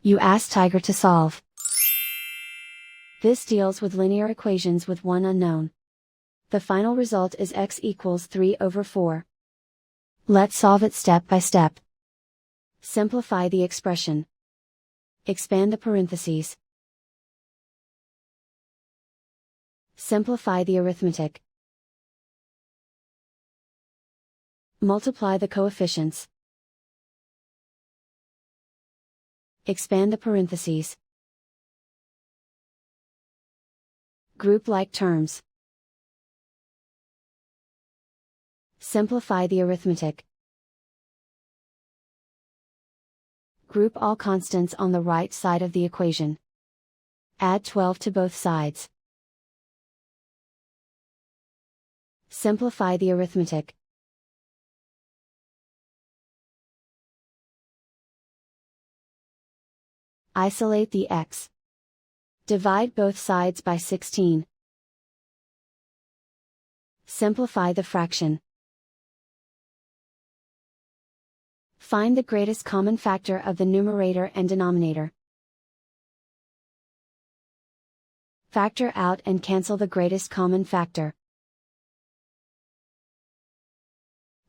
You ask Tiger to solve. This deals with linear equations with one unknown. The final result is x equals 3/4. Let's solve it step by step. Simplify the expression. Expand the parentheses. Simplify the arithmetic. Multiply the coefficients. Expand the parentheses. Group like terms. Simplify the arithmetic. Group all constants on the right side of the equation. Add 12 to both sides. Simplify the arithmetic. Isolate the x. Divide both sides by 16. Simplify the fraction. Find the greatest common factor of the numerator and denominator. Factor out and cancel the greatest common factor.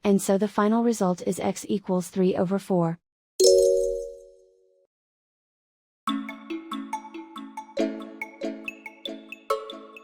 And so the final result is x equals 3/4.